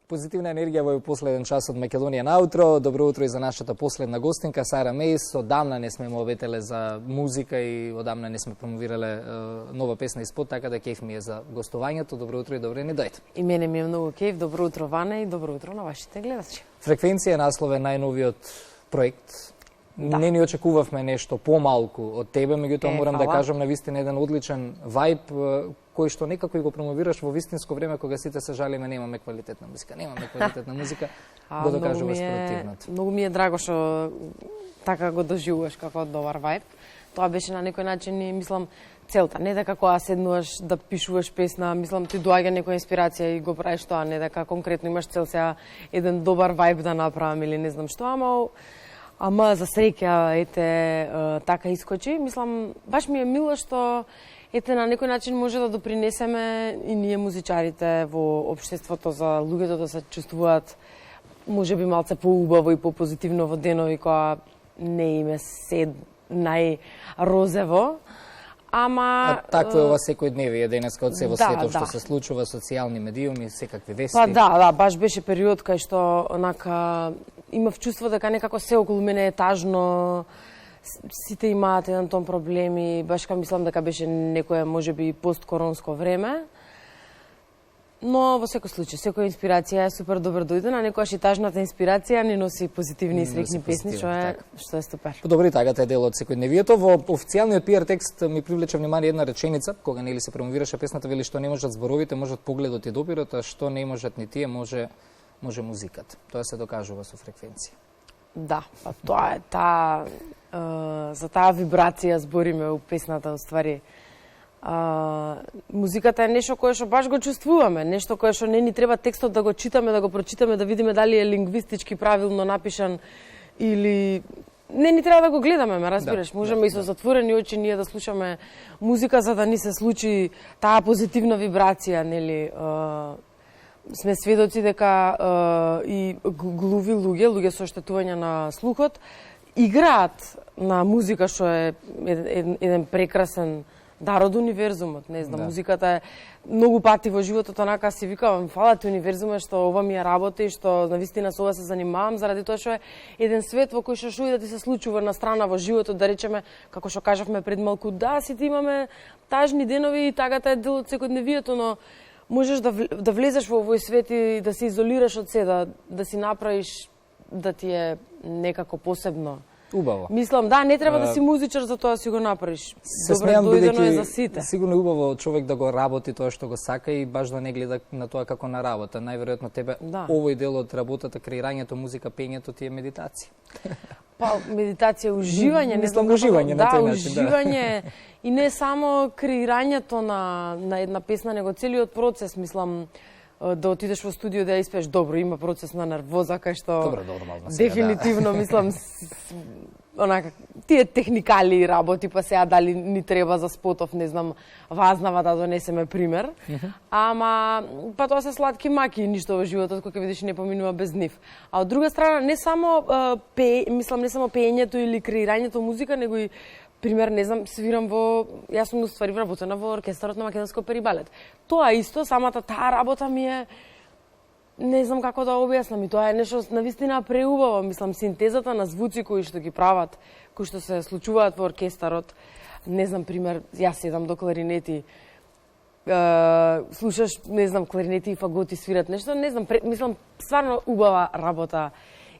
Позитивна енергија во последен час од Македонија на утро. Добро утро и за нашата последна гостинка Сара Мејс. Одамна не сме му обетеле за музика и одамна не сме промовирале нова песна и спот, така да кеф ми е за гостувањето. Добро утро и добре ни дојде. И мене ми е многу кеф. Добро утро, Вана, и добро утро на вашите гледачи. Фреквенција е насловен најновиот проект. Да. Не ни очекувавме нешто помалку од тебе, меѓутоа морам да кажам навистина еден одличен вајб кој што некако и го промовираш во вистинско време кога сите се жалиме немаме квалитетна музика, го докажува спротивното. Многу ми е драго што така го доживуваш како добар вајб. Тоа беше на некој начин и мислам целта, не дека кога седнуваш да пишуваш песна, мислам ти доаѓа некоја инспирација и го правиш тоа, не дека конкретно имаш цел сега еден добар вајб да направам или не знам што, ама за среќа, така искочи. Мислам, баш ми е мило што, на некој начин може да допринесеме и ние музичарите во општеството за луѓето да се чувствуваат може би малце поубаво и попозитивно во денови кога не име се најрозево. Ама такво е ова секојдневие денеска од се во светот што се случува, социјални медиуми, секакви вести. Па да, баш беше период кај што онака имав чувство дека некако се околу мене е тажно, сите имаат еден тон проблеми, баш мислам дека беше некое можеби посткоронско време. Но во секој случај, секоја инспирација е супер добро дојдена, некогаш и тажната инспирација ни носи позитивни и среќни песни, што е супер. Добро, и тагата е дел од секојдневието. Во официјалниот PR текст ми привлече внимание една реченица, кога нели се промовираше песната, вели што не можат зборовите, можат погледот и допирот, а што не можат ни тие, може музиката. Тоа се докажува со фреквенција. Да, па тоа е за таа вибрација збориме у песната, уствари. Музиката е нешто кое што баш го чувствуваме, нешто кое што не ни треба текстот да го читаме, да го прочитаме, да видиме дали е лингвистички правилно напишан или не ни треба да го гледаме, ме разбираш. Можеме и со затворени очи ние да слушаме музика за да ни се случи таа позитивна вибрација, нели? Сме сведоци дека и глуви луѓе со оштетување на слухот играат на музика што е еден прекрасен дар од универзумот, не знам, музиката е многу пати во животот, онака си викавам, фала ти универзумот што ова ми е работа и што навистина со ова се занимавам, заради тоа што е еден свет во кој што и да ти се случува на страна во животот, да речеме, како што кажавме пред малку, да, сите имаме тажни денови и тагата е дел од секојдневието, но можеш да влезеш во овој свет и да се изолираш од се, да си направиш да ти е некако посебно. Убаво. Мислам, да, не треба да си музичар за тоа да си го направиш. Добро дојдено е за сите. Сигурно е убаво човек да го работи тоа што го сака и баш да не гледа на тоа како на работа. Најверојатно тебе овој дел од работата, креирањето, музика, пењето ти е медитација. Па, медитација, уживање, не знам, уживање на тој начин. Да, уживање и не само креирањето на една песна, него целиот процес, мислам, да отидеш во студио да ја испееш, добро, има процес на нервоза кај што дефинитивно мислам онака тие техникали работи, па сега дали ни треба за спотов, не знам, Вазнава да донесеме пример. Ама па тоа се сладки маки, ништо во животот кој ќе видиш не поминува без нив. А од друга страна не само пеењето или креирањето музика, него и пример, не знам, свирам јас сум уствари вработена во оркестарот на Македонско перибалет. Тоа исто, самата таа работа ми е, не знам како да објаснам, и тоа е нешто навистина преубаво, мислам, синтезата на звуци кои што ги прават, кои што се случуваат во оркестарот. Не знам, пример, јас седам до кларинети, слушаш, не знам, кларинети и фаготи свират нешто, не знам, мислам, стварно убава работа.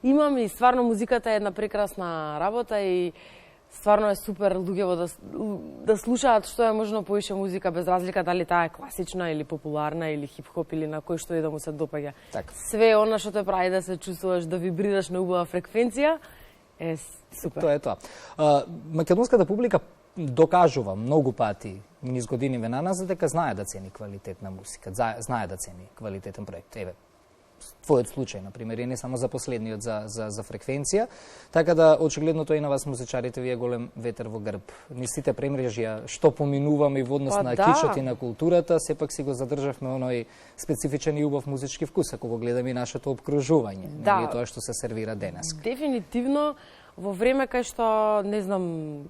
Имам и стварно музиката е една прекрасна работа и стварно е супер луѓево да слушаат што е можно поише музика, без разлика дали таа е класична или популарна или хип-хоп или на кој што и да му се допаѓа. Све она што те прави да се чувствуваш, да вибрираш на убава фреквенција е супер. Тоа е тоа. Македонската публика докажува многу пати низ годиниве наназад дека знае да цени квалитетна музика, знае да цени квалитетен проект. Еве, твојот случај, например, и не само за последниот за фреквенција, така да очигледно тоа и на вас музичарите ви е голем ветер во грб. Низ сите премрежја што поминуваме и во однос на кичот и на културата, сепак си го задржавме оној специфичен и убав музички вкус, ако го гледаме и нашето обкружување, нели тоа што се сервира денес. Дефинитивно во време кај што, не знам,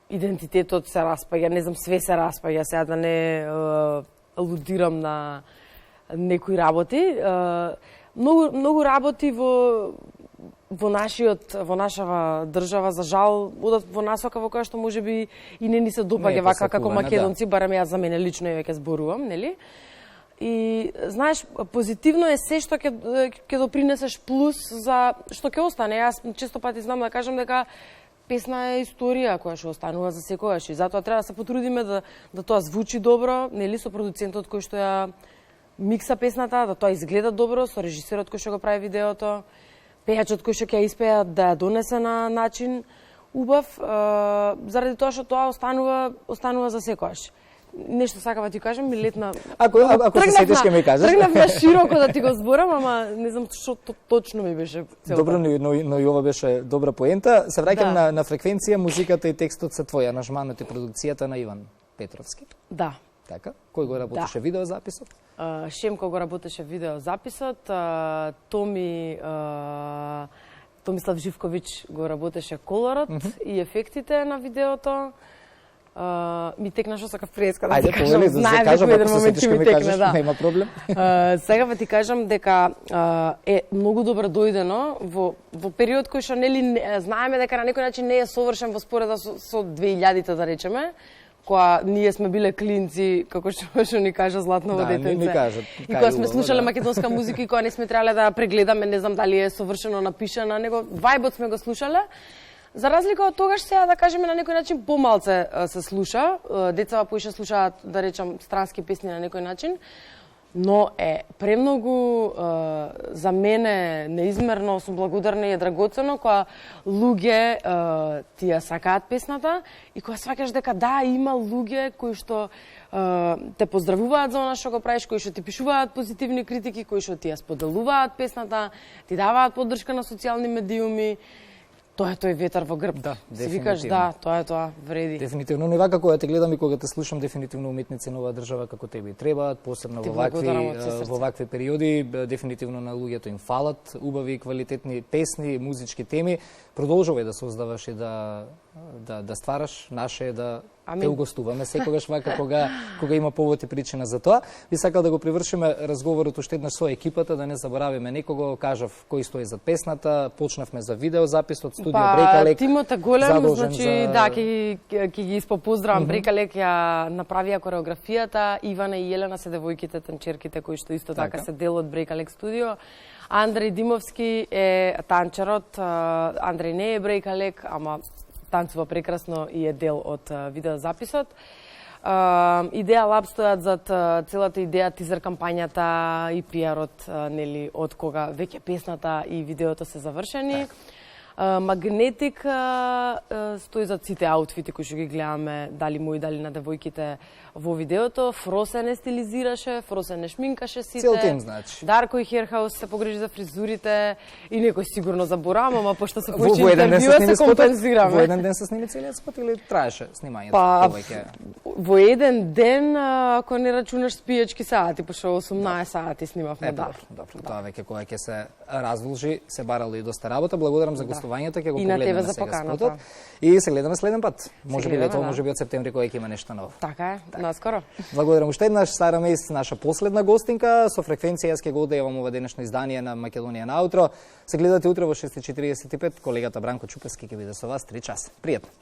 идентитетот се распаѓа, не знам, све се распаѓа, сега да не алудирам на некои работи. Многу работи во нашава држава, за жал, одат во насока во која што можеби и не ни се допаѓа вака како македонци, барем јас за мене лично веќе зборувам, нели? И знаеш, позитивно е се што ќе допринесеш плюс за што ќе остане. Јас често пати знам да кажам дека песна е историја која ќе останува за секојаш и затоа треба да се потрудиме да тоа звучи добро, нели, со продуцентот кој што ја микса песната, да тоа изгледа добро, со режисерот кој што го прави видеото, пејачот кој што ќе ја испеја да ја донесе на начин убав, заради тоа што тоа останува за секојаш. Нешто сакава ти кажам, ми летна... Ако се сетиш ке ми кажеш. Тргнав на широко да ти го зборам, ама не знам што точно ми беше целта. Добро, но и ова беше добра поента. Се враќам на фреквенција, музиката и текстот се твои, анажманот и продукцијата на Иван Петровски. Да. Така? Кој го работеше видеозаписот? Шемко го работеше видеозаписот, Томислав Живковиќ го работеше колорот и ефектите на видеото. Ми текна што сакав преска да ти кажам. Ајде, да се кажам, ако се сетиш ке ми кажеш, нема проблем. Сега ќе ти кажам дека е многу добро дојдено во период кој што нели знаеме дека на некој начин не е совршен во спореда со 2000-те, да речеме, кога ние сме биле клинци, како што ни кажа Златново детенце. Ни кажат. И кога сме слушале македонска музика и кога не сме требале да прегледаме, не знам дали е совршено напишана, него вајбот сме го слушале. За разлика од тогаш, сега да кажеме на некој начин помалце се слуша. Децава поише слушаат, да речам, странски песни на некој начин, но е премногу за мене неизмерно, сум благодарна и е драгоцено кога луѓе ти ја сакаат песната и кога сваќаш дека да, има луѓе кои што те поздравуваат за она што го правиш, кои што ти пишуваат позитивни критики, кои што ти ја споделуваат песната, ти даваат поддршка на социјални медиуми. Тоа е тој ветар во грб. Да, си викаш, да, тоа е тоа, вреди. Дефинитивно. Но и вака кога те гледам и кога те слушам, дефинитивно уметници на оваа држава како тебе требаат, посебно во вакви периоди, дефинитивно на луѓето им фалат убави и квалитетни песни, музички теми. Продолжувај да создаваш и да ствараш, наше е да те угостуваме секогаш вака кога има повод и причина за тоа. Би сакал да го привршиме разговорот уште еднаш со екипата, да не заборавиме никого. Кажав кој стои зад песната, почнавме за видеозаписот, студио Брекалек. Тимото голем, значи да, ќе ги испопоздравам. Брекалек ја направија кореографијата, Ивана и Елена се девојките танчерките кои што исто така се дел од Брекалек студио. Андреј Димовски е танчарот, Андреј не е Брекалек, ама танцува прекрасно и е дел од видеозаписот. Идеја Лаб стојат зад целата идеја, тизер кампањата и пиарот, нели, од кога веќе песната и видеото се завршени. Магнетик стои зад сите аутфити кои што ги гледаме, дали мои, дали на девојките во видеото. Фросе не стилизираше, Фросе не шминкаше сите. Цел тим, значи. Дарко и Херхаус се погрижи за фризурите и некој сигурно заборам, ама пошто се почи интервјуа се компензираме. Во еден ден се сними целиот спот или траеше снимањето? Па, во еден ден, ако не рачунаш спиечки сати, пошто 18 сати снимавме, да. Добро, тоа веќе кога ќе се раздолжи, се барало и доста работа. Благодарам за гостувањето, ќе го погледнеме сега спотот. И се гледаме следен пат. Може би лето, може би од септември кога ќе има нешто ново. Така е, наскоро. Благодарам уште еднаш, Сара Мејс, наша последна гостинка. Со фреквенција јас ќе го одејавам ова денешно издание на Македонија на аутро. Се гледате утре во 6:45. Колегата Бранко Чупевски ќе биде со вас 3 часа. Пријатно.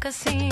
assim.